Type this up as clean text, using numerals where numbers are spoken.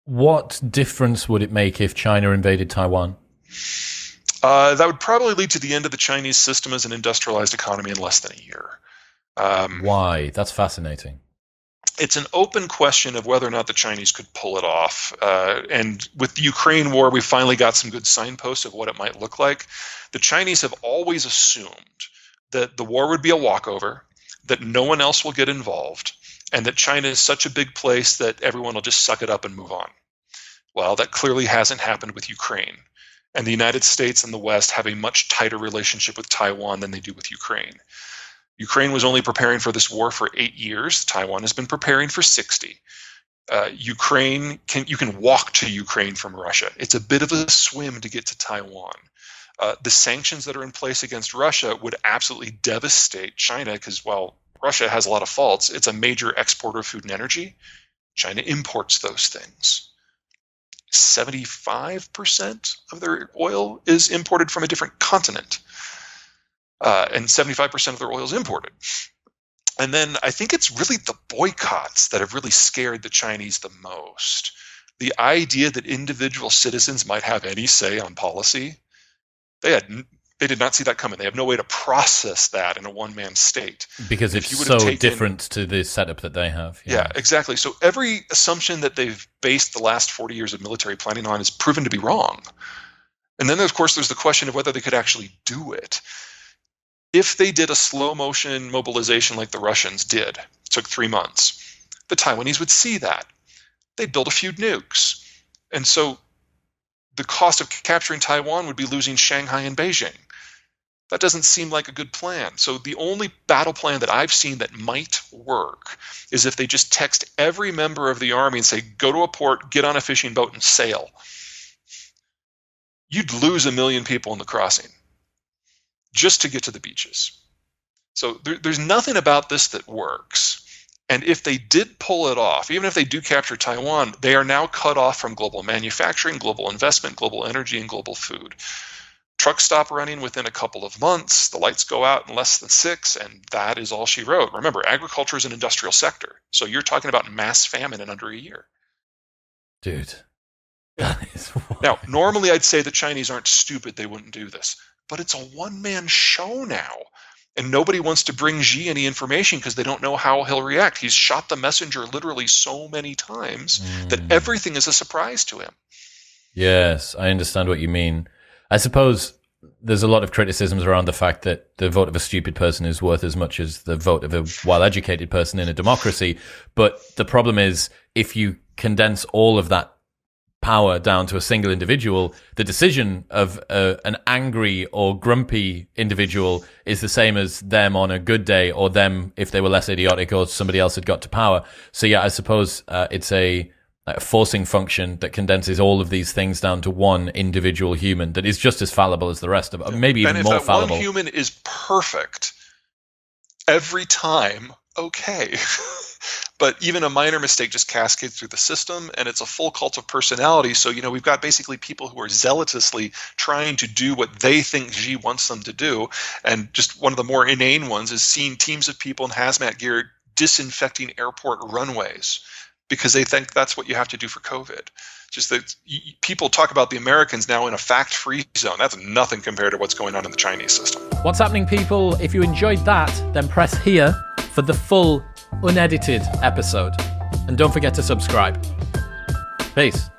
What difference would it make if China invaded Taiwan? That would probably lead to the end of the Chinese system as an industrialized economy in less than a year. Why? That's fascinating. It's an open question of whether or not the Chinese could pull it off. And with the Ukraine war, we finally got some good signposts of what it might look like. The Chinese have always assumed that the war would be a walkover, that no one else will get involved, and that China is such a big place that everyone will just suck it up and move on. Well, that clearly hasn't happened with Ukraine. And the United States and the West have a much tighter relationship with Taiwan than they do with Ukraine. Ukraine was only preparing for this war for 8 years. Taiwan has been preparing for 60. You can walk to Ukraine from Russia. It's a bit of a swim to get to Taiwan. The sanctions that are in place against Russia would absolutely devastate China because, while Russia has a lot of faults, it's a major exporter of food and energy. China imports those things. 75% of their oil is imported from a different continent. And 75% of their oil is imported. And then I think it's really the boycotts that have really scared the Chinese the most. The idea that individual citizens might have any say on policy, they did not see that coming. They have no way to process that in a one-man state. Because it's so different to the setup that they have. Yeah, exactly. So every assumption that they've based the last 40 years of military planning on is proven to be wrong. And then, of course, there's the question of whether they could actually do it. If they did a slow-motion mobilization like the Russians did, it took 3 months, the Taiwanese would see that. They'd build a few nukes. And so the cost of capturing Taiwan would be losing Shanghai and Beijing. That doesn't seem like a good plan. So the only battle plan that I've seen that might work is if they just text every member of the army and say, go to a port, get on a fishing boat, and sail. You'd lose 1 million people in the crossing just to get to the beaches. So there's nothing about this that works. And if they did pull it off, even if they do capture Taiwan, they are now cut off from global manufacturing, global investment, global energy, and global food. Trucks stop running within a couple of months. The lights go out in less than 6, and that is all she wrote. Remember, agriculture is an industrial sector. So you're talking about mass famine in under a year. Dude. Now, normally I'd say the Chinese aren't stupid. They wouldn't do this. But it's a one-man show now. And nobody wants to bring Xi any information because they don't know how he'll react. He's shot the messenger literally so many times that everything is a surprise to him. Yes, I understand what you mean. I suppose there's a lot of criticisms around the fact that the vote of a stupid person is worth as much as the vote of a well-educated person in a democracy. But the problem is, if you condense all of that power down to a single individual, the decision of an angry or grumpy individual is the same as them on a good day, or them if they were less idiotic or somebody else had got to power. So yeah, I suppose it's a forcing function that condenses all of these things down to one individual human that is just as fallible as the rest of it, maybe even more fallible. And if that one human is perfect every time, okay. But even a minor mistake just cascades through the system, and it's a full cult of personality. So, we've got basically people who are zealously trying to do what they think Xi wants them to do. And just one of the more inane ones is seeing teams of people in hazmat gear disinfecting airport runways because they think that's what you have to do for COVID. Just that people talk about the Americans now in a fact-free zone. That's nothing compared to what's going on in the Chinese system. What's happening, people? If you enjoyed that, then press here for the full unedited episode. And don't forget to subscribe. Peace.